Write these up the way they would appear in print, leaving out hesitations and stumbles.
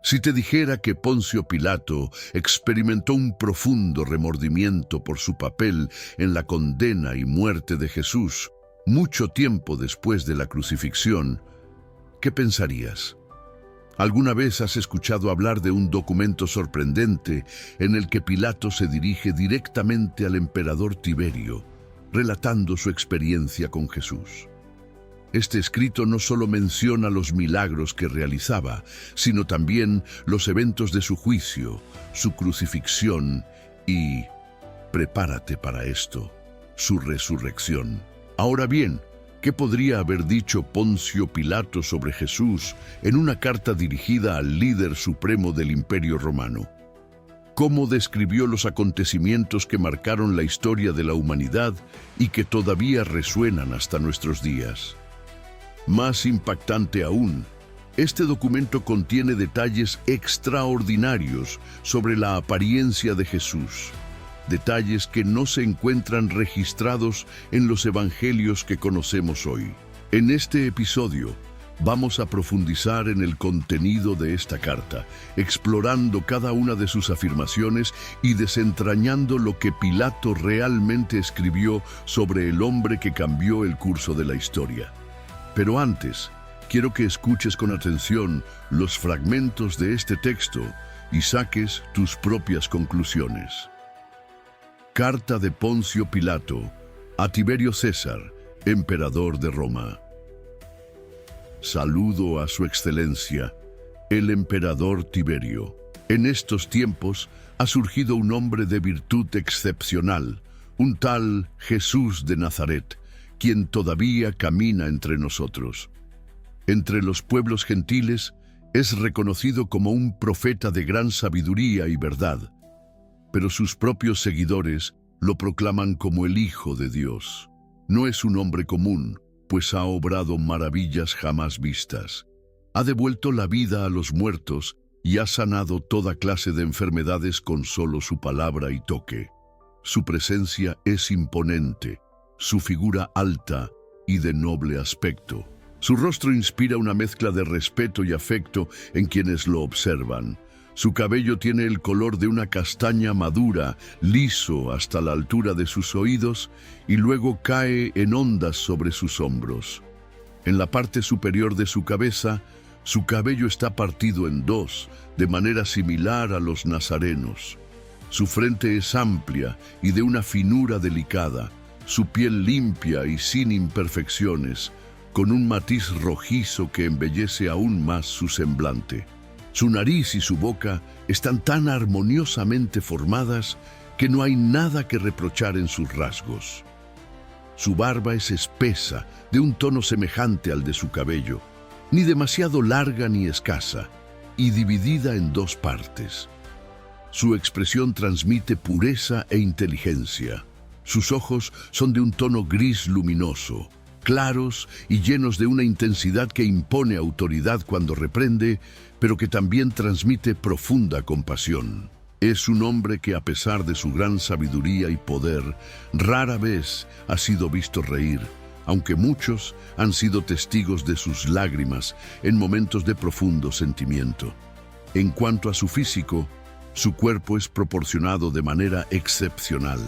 Si te dijera que Poncio Pilato experimentó un profundo remordimiento por su papel en la condena y muerte de Jesús, mucho tiempo después de la crucifixión, ¿qué pensarías? ¿Alguna vez has escuchado hablar de un documento sorprendente en el que Pilato se dirige directamente al emperador Tiberio, relatando su experiencia con Jesús? Este escrito no solo menciona los milagros que realizaba, sino también los eventos de su juicio, su crucifixión y, prepárate para esto, su resurrección. Ahora bien, ¿qué podría haber dicho Poncio Pilato sobre Jesús en una carta dirigida al líder supremo del Imperio Romano? ¿Cómo describió los acontecimientos que marcaron la historia de la humanidad y que todavía resuenan hasta nuestros días? Más impactante aún, este documento contiene detalles extraordinarios sobre la apariencia de Jesús, detalles que no se encuentran registrados en los evangelios que conocemos hoy. En este episodio, vamos a profundizar en el contenido de esta carta, explorando cada una de sus afirmaciones y desentrañando lo que Pilato realmente escribió sobre el hombre que cambió el curso de la historia. Pero antes, quiero que escuches con atención los fragmentos de este texto y saques tus propias conclusiones. Carta de Poncio Pilato a Tiberio César, emperador de Roma. Saludo a su excelencia, el emperador Tiberio. En estos tiempos ha surgido un hombre de virtud excepcional, un tal Jesús de Nazaret, quien todavía camina entre nosotros. Entre los pueblos gentiles es reconocido como un profeta de gran sabiduría y verdad, pero sus propios seguidores lo proclaman como el Hijo de Dios. No es un hombre común, pues ha obrado maravillas jamás vistas. Ha devuelto la vida a los muertos y ha sanado toda clase de enfermedades con solo su palabra y toque. Su presencia es imponente, su figura alta y de noble aspecto. Su rostro inspira una mezcla de respeto y afecto en quienes lo observan. Su cabello tiene el color de una castaña madura, liso hasta la altura de sus oídos y luego cae en ondas sobre sus hombros. En la parte superior de su cabeza, su cabello está partido en dos, de manera similar a los nazarenos. Su frente es amplia y de una finura delicada, su piel limpia y sin imperfecciones, con un matiz rojizo que embellece aún más su semblante. Su nariz y su boca están tan armoniosamente formadas que no hay nada que reprochar en sus rasgos. Su barba es espesa, de un tono semejante al de su cabello, ni demasiado larga ni escasa, y dividida en dos partes. Su expresión transmite pureza e inteligencia. Sus ojos son de un tono gris luminoso, claros y llenos de una intensidad que impone autoridad cuando reprende, pero que también transmite profunda compasión. Es un hombre que, a pesar de su gran sabiduría y poder, rara vez ha sido visto reír, aunque muchos han sido testigos de sus lágrimas en momentos de profundo sentimiento. En cuanto a su físico, su cuerpo es proporcionado de manera excepcional.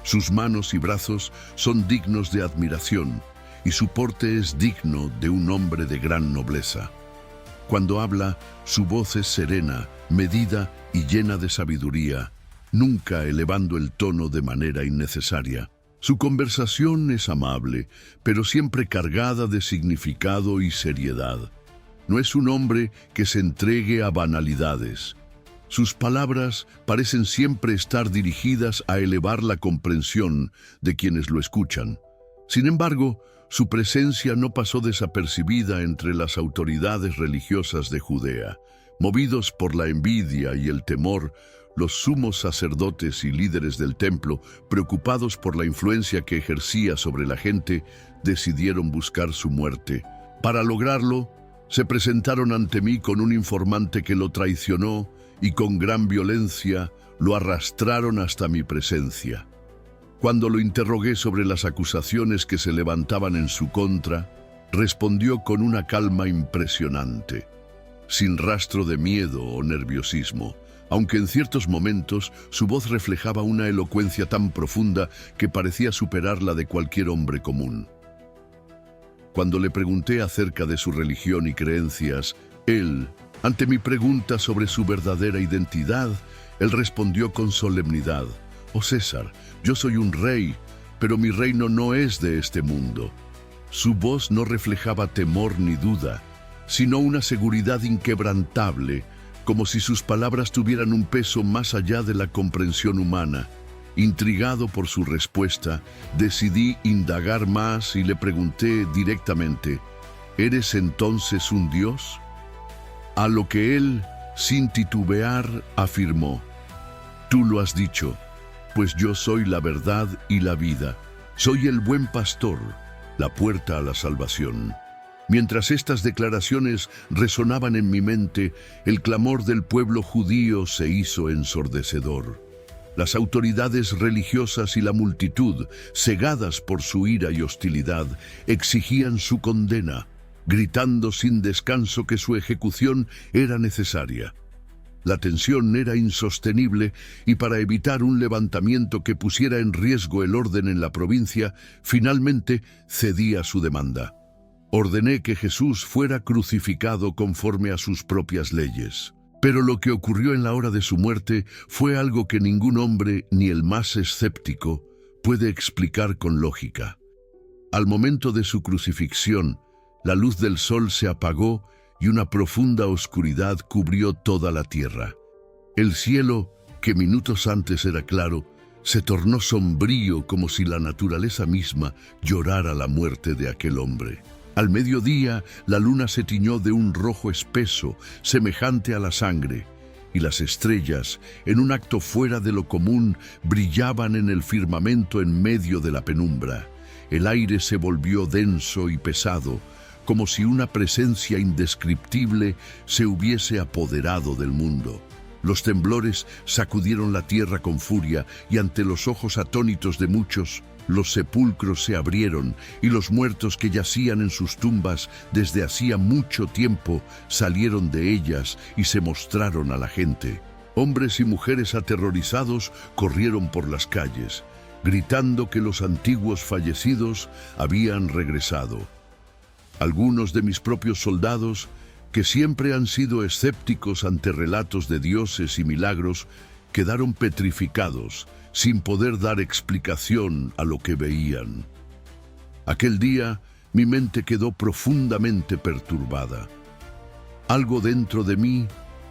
Sus manos y brazos son dignos de admiración, y su porte es digno de un hombre de gran nobleza. Cuando habla, su voz es serena, medida y llena de sabiduría, nunca elevando el tono de manera innecesaria. Su conversación es amable, pero siempre cargada de significado y seriedad. No es un hombre que se entregue a banalidades. Sus palabras parecen siempre estar dirigidas a elevar la comprensión de quienes lo escuchan. Sin embargo, su presencia no pasó desapercibida entre las autoridades religiosas de Judea. Movidos por la envidia y el temor, los sumos sacerdotes y líderes del templo, preocupados por la influencia que ejercía sobre la gente, decidieron buscar su muerte. Para lograrlo, se presentaron ante mí con un informante que lo traicionó y con gran violencia lo arrastraron hasta mi presencia. Cuando lo interrogué sobre las acusaciones que se levantaban en su contra, respondió con una calma impresionante. sin rastro de miedo o nerviosismo, aunque en ciertos momentos su voz reflejaba una elocuencia tan profunda que parecía superar la de cualquier hombre común. Cuando le pregunté acerca de su religión y creencias, ante mi pregunta sobre su verdadera identidad, él respondió con solemnidad: «Oh César, yo soy un rey, pero mi reino no es de este mundo». Su voz no reflejaba temor ni duda, sino una seguridad inquebrantable, como si sus palabras tuvieran un peso más allá de la comprensión humana. Intrigado por su respuesta, decidí indagar más y le pregunté directamente: «¿Eres entonces un dios?». A lo que él, sin titubear, afirmó: «Tú lo has dicho, pues yo soy la verdad y la vida. Soy el buen pastor, la puerta a la salvación». Mientras estas declaraciones resonaban en mi mente, el clamor del pueblo judío se hizo ensordecedor. Las autoridades religiosas y la multitud, cegadas por su ira y hostilidad, exigían su condena, gritando sin descanso que su ejecución era necesaria. La tensión era insostenible y para evitar un levantamiento que pusiera en riesgo el orden en la provincia, finalmente cedí a su demanda. Ordené que Jesús fuera crucificado conforme a sus propias leyes. Pero lo que ocurrió en la hora de su muerte fue algo que ningún hombre, ni el más escéptico, puede explicar con lógica. Al momento de su crucifixión, la luz del sol se apagó y una profunda oscuridad cubrió toda la tierra. El cielo, que minutos antes era claro, se tornó sombrío como si la naturaleza misma llorara la muerte de aquel hombre. Al mediodía, la luna se tiñó de un rojo espeso, semejante a la sangre, y las estrellas, en un acto fuera de lo común, brillaban en el firmamento en medio de la penumbra. El aire se volvió denso y pesado, como si una presencia indescriptible se hubiese apoderado del mundo. Los temblores sacudieron la tierra con furia y ante los ojos atónitos de muchos, los sepulcros se abrieron y los muertos que yacían en sus tumbas desde hacía mucho tiempo salieron de ellas y se mostraron a la gente. Hombres y mujeres aterrorizados corrieron por las calles, gritando que los antiguos fallecidos habían regresado. Algunos de mis propios soldados, que siempre han sido escépticos ante relatos de dioses y milagros, quedaron petrificados, sin poder dar explicación a lo que veían. Aquel día, mi mente quedó profundamente perturbada. Algo dentro de mí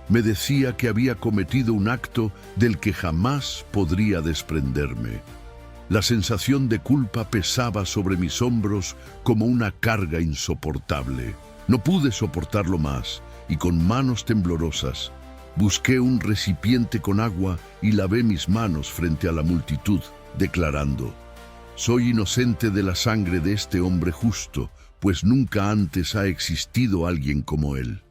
me decía que había cometido un acto del que jamás podría desprenderme. La sensación de culpa pesaba sobre mis hombros como una carga insoportable. No pude soportarlo más y con manos temblorosas busqué un recipiente con agua y lavé mis manos frente a la multitud, declarando: «Soy inocente de la sangre de este hombre justo, pues nunca antes ha existido alguien como él».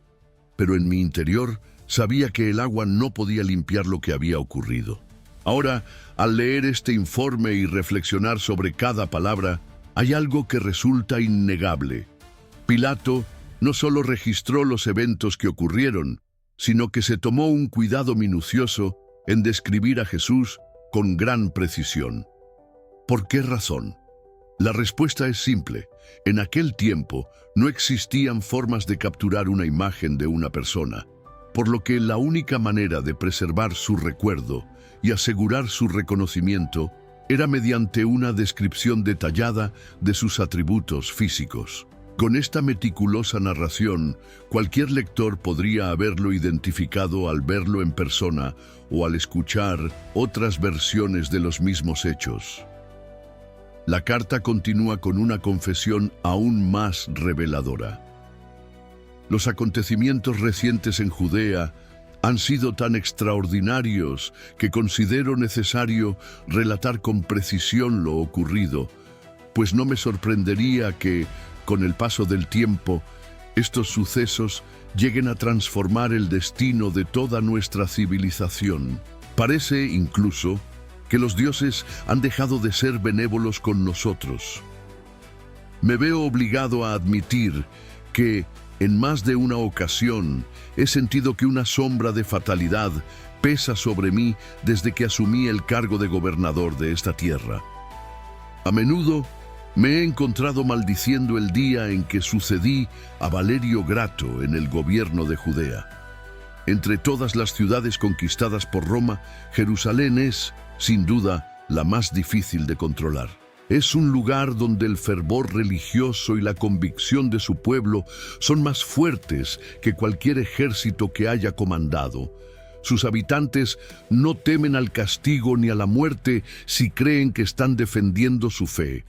Pero en mi interior sabía que el agua no podía limpiar lo que había ocurrido. Ahora, al leer este informe y reflexionar sobre cada palabra, hay algo que resulta innegable. Pilato no solo registró los eventos que ocurrieron, sino que se tomó un cuidado minucioso en describir a Jesús con gran precisión. ¿Por qué razón? La respuesta es simple. En aquel tiempo no existían formas de capturar una imagen de una persona, por lo que la única manera de preservar su recuerdo y asegurar su reconocimiento era mediante una descripción detallada de sus atributos físicos. Con esta meticulosa narración, cualquier lector podría haberlo identificado al verlo en persona o al escuchar otras versiones de los mismos hechos. La carta continúa con una confesión aún más reveladora. Los acontecimientos recientes en Judea han sido tan extraordinarios que considero necesario relatar con precisión lo ocurrido, pues no me sorprendería que, con el paso del tiempo, estos sucesos lleguen a transformar el destino de toda nuestra civilización. Parece, incluso, que los dioses han dejado de ser benévolos con nosotros. Me veo obligado a admitir que, En más de una ocasión he sentido que una sombra de fatalidad pesa sobre mí desde que asumí el cargo de gobernador de esta tierra. A menudo me he encontrado maldiciendo el día en que sucedí a Valerio Grato en el gobierno de Judea. Entre todas las ciudades conquistadas por Roma, Jerusalén es, sin duda, la más difícil de controlar. Es un lugar donde el fervor religioso y la convicción de su pueblo son más fuertes que cualquier ejército que haya comandado. Sus habitantes no temen al castigo ni a la muerte si creen que están defendiendo su fe.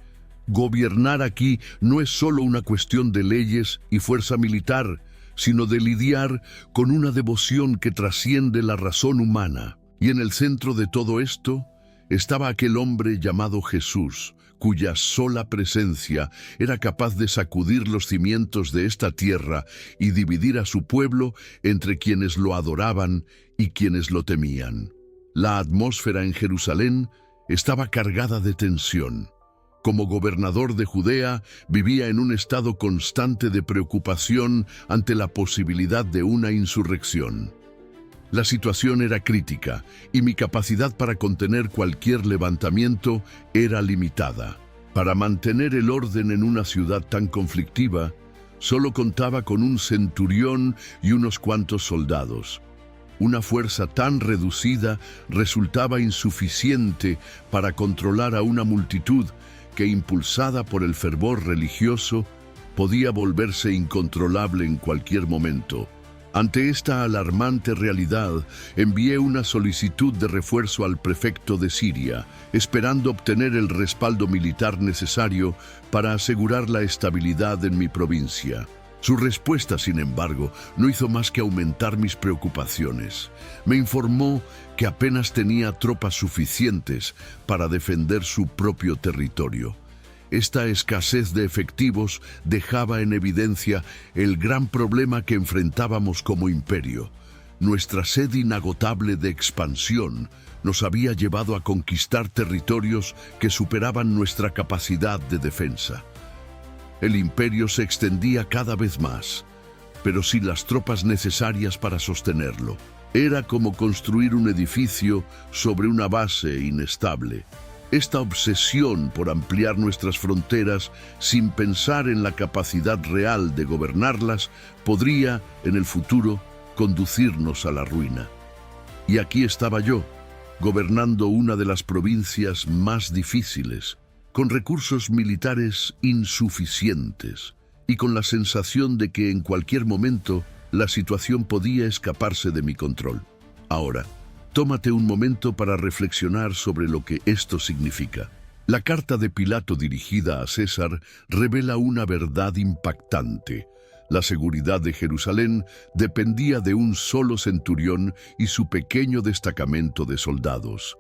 Gobernar aquí no es solo una cuestión de leyes y fuerza militar, sino de lidiar con una devoción que trasciende la razón humana. Y en el centro de todo esto estaba aquel hombre llamado Jesús, cuya sola presencia era capaz de sacudir los cimientos de esta tierra y dividir a su pueblo entre quienes lo adoraban y quienes lo temían. La atmósfera en Jerusalén estaba cargada de tensión. Como gobernador de Judea, vivía en un estado constante de preocupación ante la posibilidad de una insurrección. La situación era crítica y mi capacidad para contener cualquier levantamiento era limitada. Para mantener el orden en una ciudad tan conflictiva, solo contaba con un centurión y unos cuantos soldados. Una fuerza tan reducida resultaba insuficiente para controlar a una multitud que, impulsada por el fervor religioso, podía volverse incontrolable en cualquier momento. Ante esta alarmante realidad, envié una solicitud de refuerzo al prefecto de Siria, esperando obtener el respaldo militar necesario para asegurar la estabilidad en mi provincia. Su respuesta, sin embargo, no hizo más que aumentar mis preocupaciones. Me informó que apenas tenía tropas suficientes para defender su propio territorio. Esta escasez de efectivos dejaba en evidencia el gran problema que enfrentábamos como imperio. Nuestra sed inagotable de expansión nos había llevado a conquistar territorios que superaban nuestra capacidad de defensa. El imperio se extendía cada vez más, pero sin las tropas necesarias para sostenerlo. Era como construir un edificio sobre una base inestable. Esta obsesión por ampliar nuestras fronteras sin pensar en la capacidad real de gobernarlas podría, en el futuro, conducirnos a la ruina. Y aquí estaba yo, gobernando una de las provincias más difíciles, con recursos militares insuficientes y con la sensación de que en cualquier momento la situación podía escaparse de mi control. Ahora, tómate un momento para reflexionar sobre lo que esto significa. La carta de Pilato dirigida a César revela una verdad impactante. La seguridad de Jerusalén dependía de un solo centurión y su pequeño destacamento de soldados.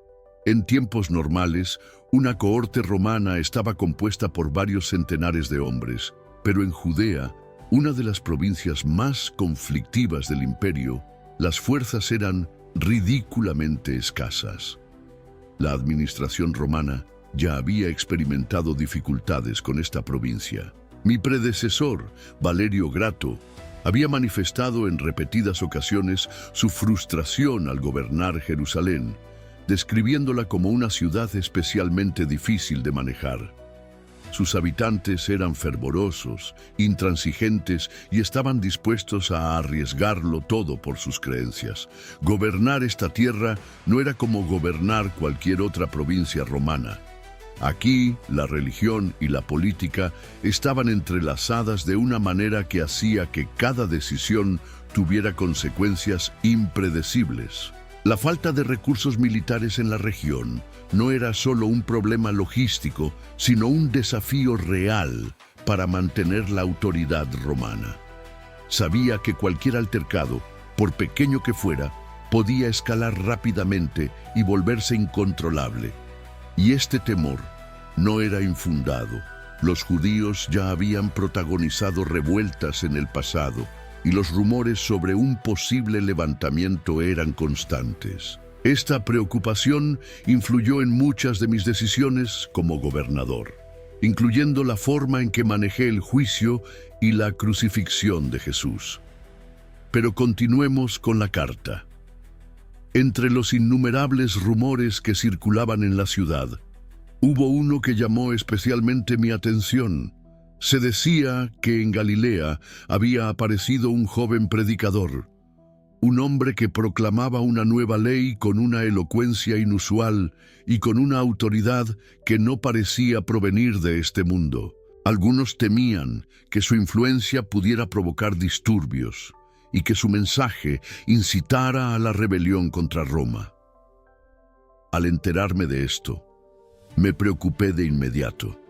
En tiempos normales, una cohorte romana estaba compuesta por varios centenares de hombres, pero en Judea, una de las provincias más conflictivas del imperio, las fuerzas eran ridículamente escasas. La administración romana ya había experimentado dificultades con esta provincia. Mi predecesor, Valerio Grato, había manifestado en repetidas ocasiones su frustración al gobernar Jerusalén, describiéndola como una ciudad especialmente difícil de manejar. Sus habitantes eran fervorosos, intransigentes y estaban dispuestos a arriesgarlo todo por sus creencias. Gobernar esta tierra no era como gobernar cualquier otra provincia romana. Aquí, la religión y la política estaban entrelazadas de una manera que hacía que cada decisión tuviera consecuencias impredecibles. La falta de recursos militares en la región no era solo un problema logístico, sino un desafío real para mantener la autoridad romana. Sabía que cualquier altercado, por pequeño que fuera, podía escalar rápidamente y volverse incontrolable. Y este temor no era infundado. Los judíos ya habían protagonizado revueltas en el pasado, y los rumores sobre un posible levantamiento eran constantes. Esta preocupación influyó en muchas de mis decisiones como gobernador. incluyendo la forma en que manejé el juicio y la crucifixión de Jesús. Pero continuemos con la carta. Entre los innumerables rumores que circulaban en la ciudad, hubo uno que llamó especialmente mi atención. Se decía que en Galilea había aparecido un joven predicador, un hombre que proclamaba una nueva ley con una elocuencia inusual y con una autoridad que no parecía provenir de este mundo. Algunos temían que su influencia pudiera provocar disturbios y que su mensaje incitara a la rebelión contra Roma. Al enterarme de esto, me preocupé de inmediato.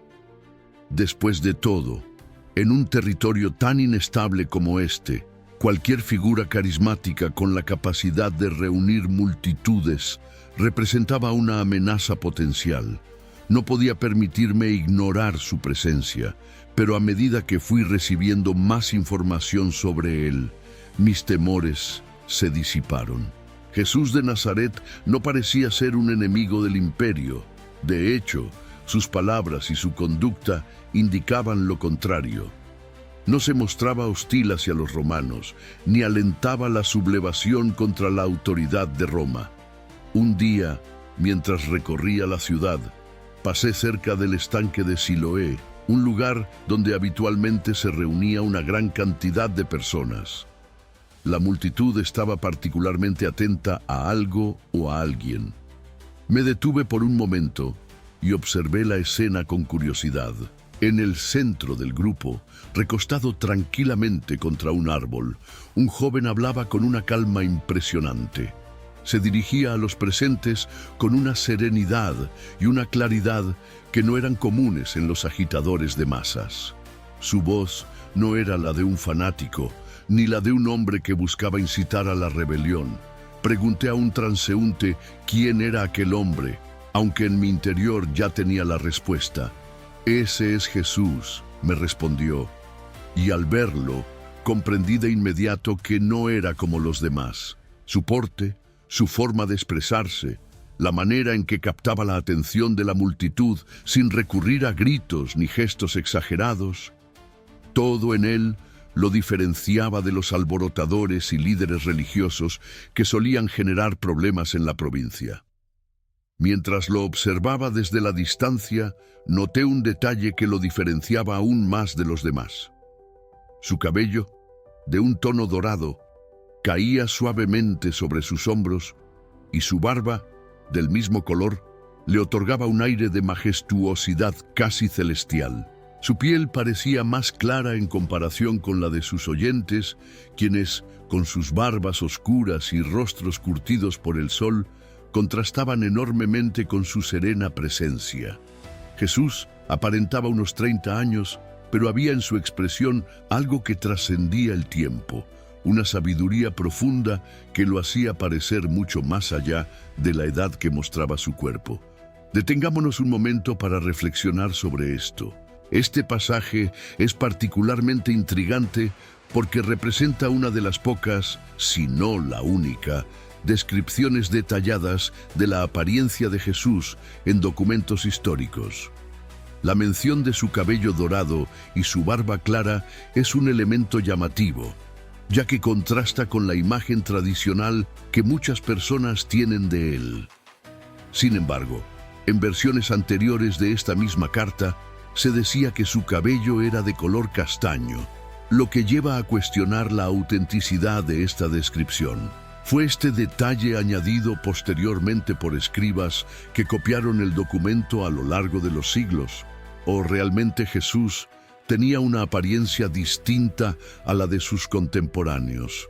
Después de todo, en un territorio tan inestable como este, cualquier figura carismática con la capacidad de reunir multitudes representaba una amenaza potencial. No podía permitirme ignorar su presencia, pero a medida que fui recibiendo más información sobre él, mis temores se disiparon. Jesús de Nazaret no parecía ser un enemigo del imperio. De hecho, sus palabras y su conducta indicaban lo contrario. No se mostraba hostil hacia los romanos, ni alentaba la sublevación contra la autoridad de Roma. Un día, mientras recorría la ciudad, pasé cerca del estanque de Siloé, un lugar donde habitualmente se reunía una gran cantidad de personas. La multitud estaba particularmente atenta a algo o a alguien. Me detuve por un momento y observé la escena con curiosidad. En el centro del grupo, recostado tranquilamente contra un árbol, un joven hablaba con una calma impresionante. Se dirigía a los presentes con una serenidad y una claridad que no eran comunes en los agitadores de masas. Su voz no era la de un fanático, ni la de un hombre que buscaba incitar a la rebelión. Pregunté a un transeúnte quién era aquel hombre, aunque en mi interior ya tenía la respuesta. «Ese es Jesús», me respondió, y al verlo, comprendí de inmediato que no era como los demás. Su porte, su forma de expresarse, la manera en que captaba la atención de la multitud sin recurrir a gritos ni gestos exagerados, todo en él lo diferenciaba de los alborotadores y líderes religiosos que solían generar problemas en la provincia. Mientras lo observaba desde la distancia, noté un detalle que lo diferenciaba aún más de los demás. Su cabello, de un tono dorado, caía suavemente sobre sus hombros y su barba, del mismo color, le otorgaba un aire de majestuosidad casi celestial. Su piel parecía más clara en comparación con la de sus oyentes, quienes, con sus barbas oscuras y rostros curtidos por el sol, contrastaban enormemente con su serena presencia. Jesús aparentaba unos 30 años, pero había en su expresión algo que trascendía el tiempo, una sabiduría profunda que lo hacía parecer mucho más allá de la edad que mostraba su cuerpo. Detengámonos un momento para reflexionar sobre esto. Este pasaje es particularmente intrigante porque representa una de las pocas, si no la única, descripciones detalladas de la apariencia de Jesús en documentos históricos. La mención de su cabello dorado y su barba clara es un elemento llamativo, ya que contrasta con la imagen tradicional que muchas personas tienen de él. Sin embargo, en versiones anteriores de esta misma carta, se decía que su cabello era de color castaño, lo que lleva a cuestionar la autenticidad de esta descripción. ¿Fue este detalle añadido posteriormente por escribas que copiaron el documento a lo largo de los siglos? ¿O realmente Jesús tenía una apariencia distinta a la de sus contemporáneos?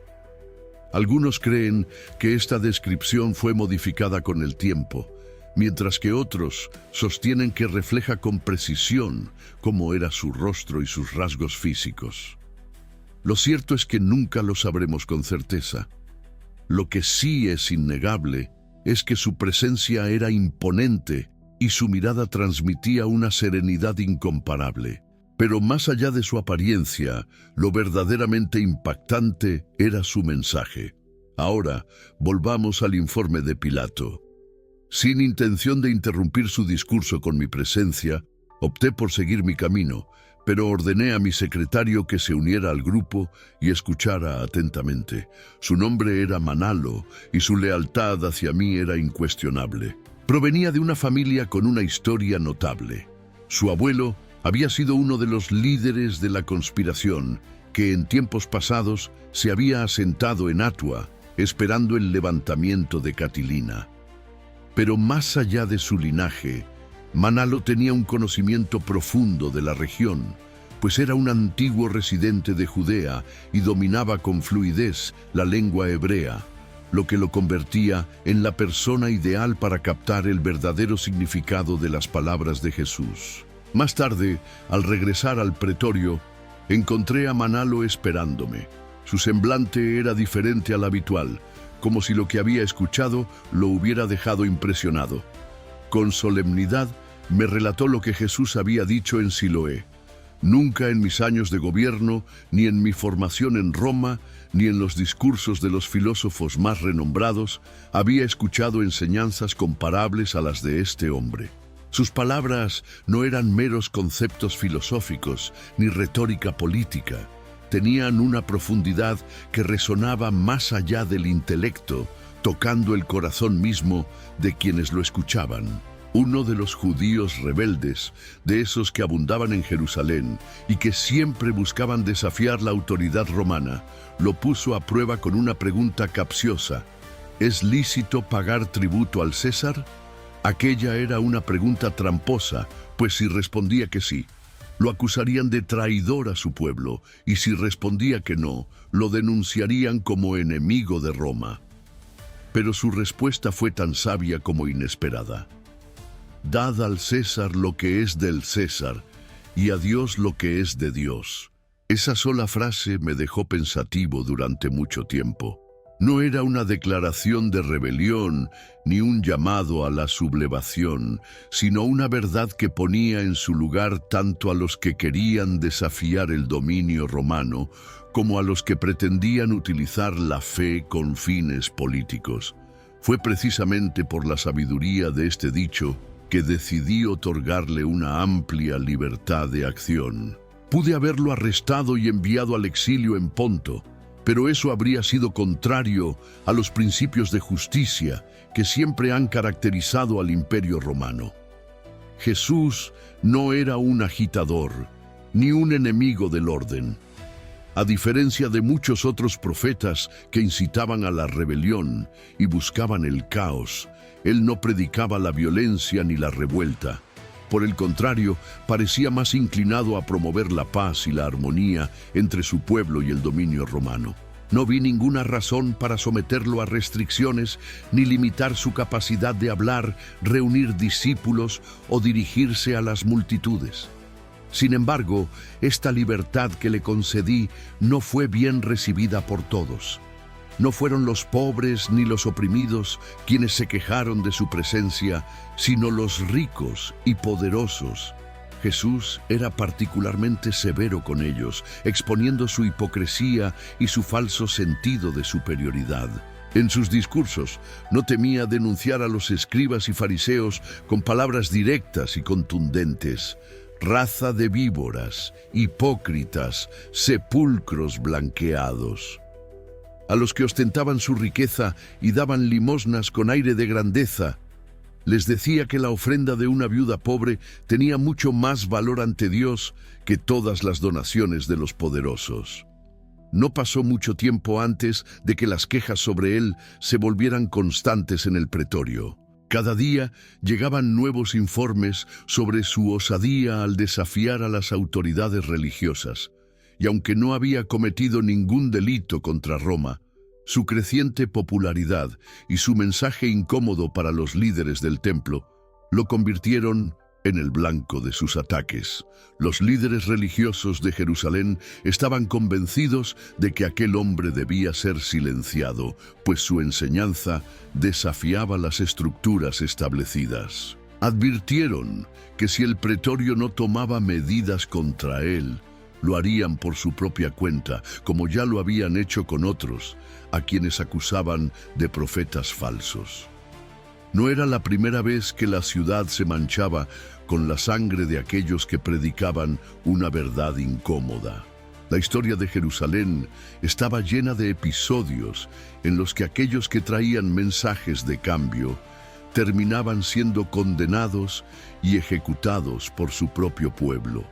Algunos creen que esta descripción fue modificada con el tiempo, mientras que otros sostienen que refleja con precisión cómo era su rostro y sus rasgos físicos. Lo cierto es que nunca lo sabremos con certeza. Lo que sí es innegable es que su presencia era imponente y su mirada transmitía una serenidad incomparable. Pero más allá de su apariencia, lo verdaderamente impactante era su mensaje. Ahora, volvamos al informe de Pilato. Sin intención de interrumpir su discurso con mi presencia, Opté por seguir mi camino, pero ordené a mi secretario que se uniera al grupo y escuchara atentamente. Su nombre era Manalo y su lealtad hacia mí era incuestionable. Provenía de una familia con una historia notable. Su abuelo había sido uno de los líderes de la conspiración que en tiempos pasados se había asentado en Atua, esperando el levantamiento de Catilina. Pero más allá de su linaje, Manalo tenía un conocimiento profundo de la región, pues era un antiguo residente de Judea y dominaba con fluidez la lengua hebrea, lo que lo convertía en la persona ideal para captar el verdadero significado de las palabras de Jesús. Más tarde, al regresar al pretorio, encontré a Manalo esperándome. Su semblante era diferente al habitual, como si lo que había escuchado lo hubiera dejado impresionado. Con solemnidad me relató lo que Jesús había dicho en Siloé. Nunca en mis años de gobierno, ni en mi formación en Roma, ni en los discursos de los filósofos más renombrados, había escuchado enseñanzas comparables a las de este hombre. Sus palabras no eran meros conceptos filosóficos, ni retórica política. Tenían una profundidad que resonaba más allá del intelecto, tocando el corazón mismo de quienes lo escuchaban. Uno de los judíos rebeldes, de esos que abundaban en Jerusalén y que siempre buscaban desafiar la autoridad romana, lo puso a prueba con una pregunta capciosa: ¿es lícito pagar tributo al César? Aquella era una pregunta tramposa, pues si respondía que sí, lo acusarían de traidor a su pueblo, y si respondía que no, lo denunciarían como enemigo de Roma. Pero su respuesta fue tan sabia como inesperada. Dad al César lo que es del César, y a Dios lo que es de Dios. Esa sola frase me dejó pensativo durante mucho tiempo. No era una declaración de rebelión ni un llamado a la sublevación, sino una verdad que ponía en su lugar tanto a los que querían desafiar el dominio romano como a los que pretendían utilizar la fe con fines políticos. Fue precisamente por la sabiduría de este dicho que decidí otorgarle una amplia libertad de acción. Pude haberlo arrestado y enviado al exilio en Ponto, pero eso habría sido contrario a los principios de justicia que siempre han caracterizado al Imperio Romano. Jesús no era un agitador, ni un enemigo del orden. A diferencia de muchos otros profetas que incitaban a la rebelión y buscaban el caos, él no predicaba la violencia ni la revuelta. Por el contrario, parecía más inclinado a promover la paz y la armonía entre su pueblo y el dominio romano. No vi ninguna razón para someterlo a restricciones ni limitar su capacidad de hablar, reunir discípulos o dirigirse a las multitudes. Sin embargo, esta libertad que le concedí no fue bien recibida por todos. No fueron los pobres ni los oprimidos quienes se quejaron de su presencia, sino los ricos y poderosos. Jesús era particularmente severo con ellos, exponiendo su hipocresía y su falso sentido de superioridad. En sus discursos no temía denunciar a los escribas y fariseos con palabras directas y contundentes: raza de víboras, hipócritas, sepulcros blanqueados. A los que ostentaban su riqueza y daban limosnas con aire de grandeza, les decía que la ofrenda de una viuda pobre tenía mucho más valor ante Dios que todas las donaciones de los poderosos. No pasó mucho tiempo antes de que las quejas sobre él se volvieran constantes en el pretorio. Cada día llegaban nuevos informes sobre su osadía al desafiar a las autoridades religiosas. Y aunque no había cometido ningún delito contra Roma, su creciente popularidad y su mensaje incómodo para los líderes del templo lo convirtieron en el blanco de sus ataques. Los líderes religiosos de Jerusalén estaban convencidos de que aquel hombre debía ser silenciado, pues su enseñanza desafiaba las estructuras establecidas. Advirtieron que si el pretorio no tomaba medidas contra él, lo harían por su propia cuenta, como ya lo habían hecho con otros, a quienes acusaban de profetas falsos. No era la primera vez que la ciudad se manchaba con la sangre de aquellos que predicaban una verdad incómoda. La historia de Jerusalén estaba llena de episodios en los que aquellos que traían mensajes de cambio terminaban siendo condenados y ejecutados por su propio pueblo.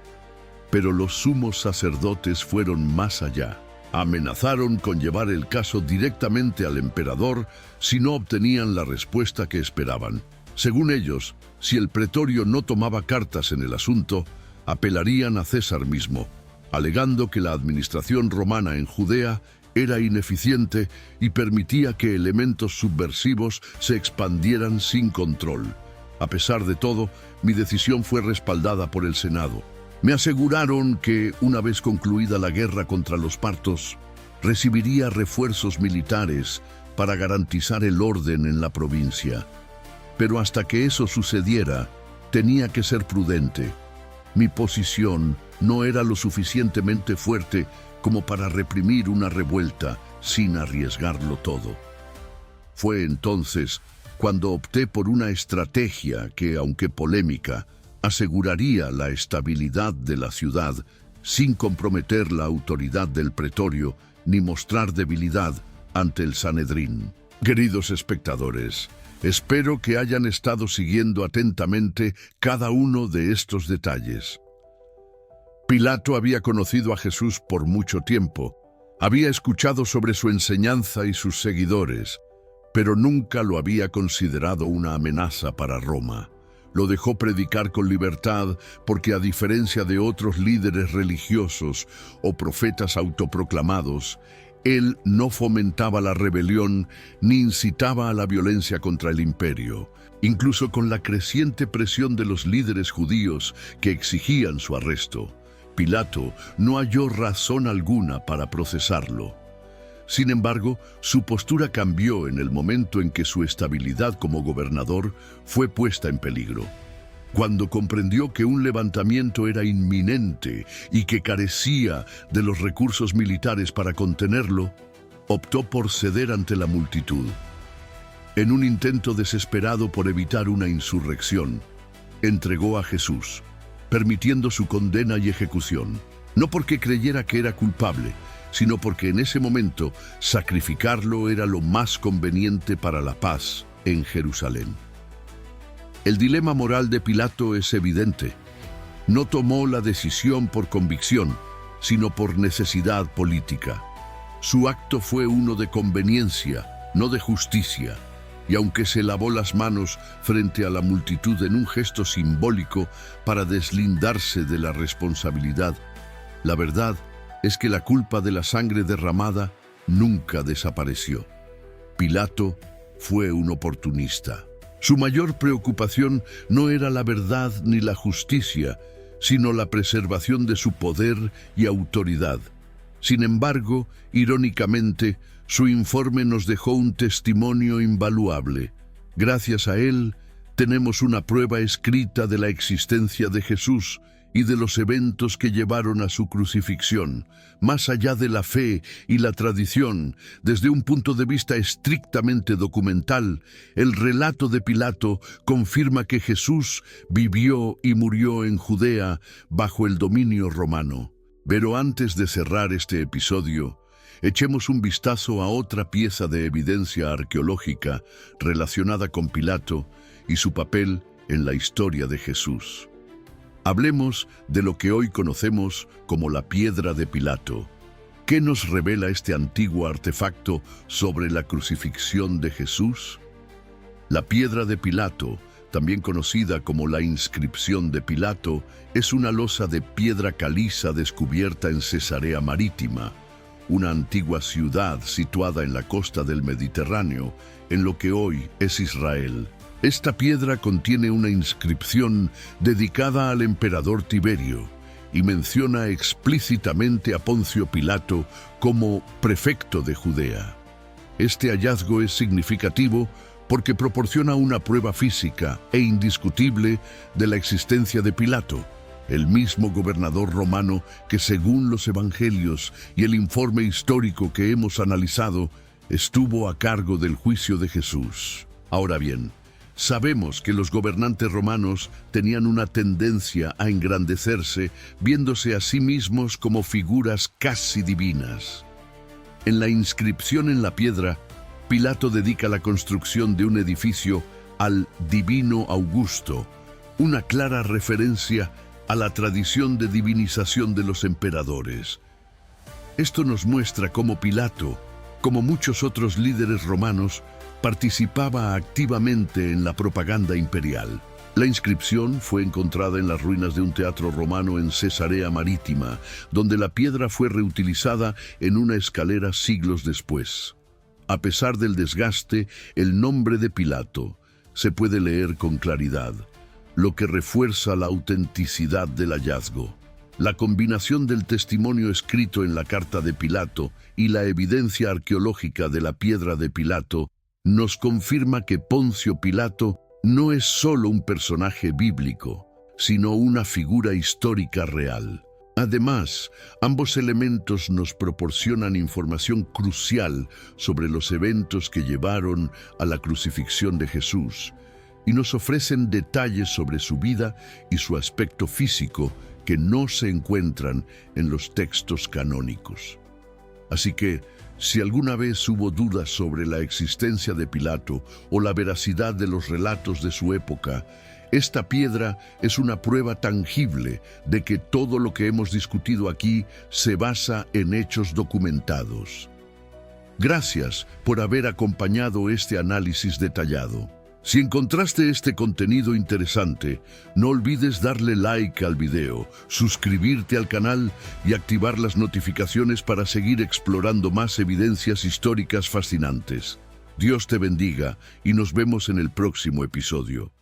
Pero los sumos sacerdotes fueron más allá. Amenazaron con llevar el caso directamente al emperador si no obtenían la respuesta que esperaban. Según ellos, si el pretorio no tomaba cartas en el asunto, apelarían a César mismo, alegando que la administración romana en Judea era ineficiente y permitía que elementos subversivos se expandieran sin control. A pesar de todo, mi decisión fue respaldada por el Senado. Me aseguraron que, una vez concluida la guerra contra los partos, recibiría refuerzos militares para garantizar el orden en la provincia. Pero hasta que eso sucediera, tenía que ser prudente. Mi posición no era lo suficientemente fuerte como para reprimir una revuelta sin arriesgarlo todo. Fue entonces cuando opté por una estrategia que, aunque polémica, aseguraría la estabilidad de la ciudad sin comprometer la autoridad del pretorio ni mostrar debilidad ante el Sanedrín. Queridos espectadores, espero que hayan estado siguiendo atentamente cada uno de estos detalles. Pilato había conocido a Jesús por mucho tiempo, había escuchado sobre su enseñanza y sus seguidores, pero nunca lo había considerado una amenaza para Roma. Lo dejó predicar con libertad porque, a diferencia de otros líderes religiosos o profetas autoproclamados, él no fomentaba la rebelión ni incitaba a la violencia contra el imperio, incluso con la creciente presión de los líderes judíos que exigían su arresto. Pilato no halló razón alguna para procesarlo. Sin embargo, su postura cambió en el momento en que su estabilidad como gobernador fue puesta en peligro. Cuando comprendió que un levantamiento era inminente y que carecía de los recursos militares para contenerlo, optó por ceder ante la multitud. En un intento desesperado por evitar una insurrección, entregó a Jesús, permitiendo su condena y ejecución, no porque creyera que era culpable, sino porque en ese momento sacrificarlo era lo más conveniente para la paz en Jerusalén. El dilema moral de Pilato es evidente. No tomó la decisión por convicción, sino por necesidad política. Su acto fue uno de conveniencia, no de justicia, y aunque se lavó las manos frente a la multitud en un gesto simbólico para deslindarse de la responsabilidad, la verdad es que la culpa de la sangre derramada nunca desapareció. Pilato fue un oportunista. Su mayor preocupación no era la verdad ni la justicia, sino la preservación de su poder y autoridad. Sin embargo, irónicamente, su informe nos dejó un testimonio invaluable. Gracias a él, tenemos una prueba escrita de la existencia de Jesús y de los eventos que llevaron a su crucifixión, más allá de la fe y la tradición. Desde un punto de vista estrictamente documental, el relato de Pilato confirma que Jesús vivió y murió en Judea bajo el dominio romano. Pero antes de cerrar este episodio, echemos un vistazo a otra pieza de evidencia arqueológica relacionada con Pilato y su papel en la historia de Jesús. Hablemos de lo que hoy conocemos como la piedra de Pilato. ¿Qué nos revela este antiguo artefacto sobre la crucifixión de Jesús? La piedra de Pilato, también conocida como la inscripción de Pilato, es una losa de piedra caliza descubierta en Cesarea Marítima, una antigua ciudad situada en la costa del Mediterráneo, en lo que hoy es Israel. Esta piedra contiene una inscripción dedicada al emperador Tiberio y menciona explícitamente a Poncio Pilato como prefecto de Judea. Este hallazgo es significativo porque proporciona una prueba física e indiscutible de la existencia de Pilato, el mismo gobernador romano que, según los evangelios y el informe histórico que hemos analizado, estuvo a cargo del juicio de Jesús. Ahora bien, Sabemos que los gobernantes romanos tenían una tendencia a engrandecerse, viéndose a sí mismos como figuras casi divinas. En la inscripción en la piedra, Pilato dedica la construcción de un edificio al Divino Augusto, una clara referencia a la tradición de divinización de los emperadores. Esto nos muestra cómo Pilato, como muchos otros líderes romanos, participaba activamente en la propaganda imperial. La inscripción fue encontrada en las ruinas de un teatro romano en Cesarea Marítima, donde la piedra fue reutilizada en una escalera siglos después. A pesar del desgaste, el nombre de Pilato se puede leer con claridad, lo que refuerza la autenticidad del hallazgo. La combinación del testimonio escrito en la carta de Pilato y la evidencia arqueológica de la piedra de Pilato nos confirma que Poncio Pilato no es solo un personaje bíblico, sino una figura histórica real. Además, ambos elementos nos proporcionan información crucial sobre los eventos que llevaron a la crucifixión de Jesús y nos ofrecen detalles sobre su vida y su aspecto físico que no se encuentran en los textos canónicos. Así que, si alguna vez hubo dudas sobre la existencia de Pilato o la veracidad de los relatos de su época, esta piedra es una prueba tangible de que todo lo que hemos discutido aquí se basa en hechos documentados. Gracias por haber acompañado este análisis detallado. Si encontraste este contenido interesante, no olvides darle like al video, suscribirte al canal y activar las notificaciones para seguir explorando más evidencias históricas fascinantes. Dios te bendiga y nos vemos en el próximo episodio.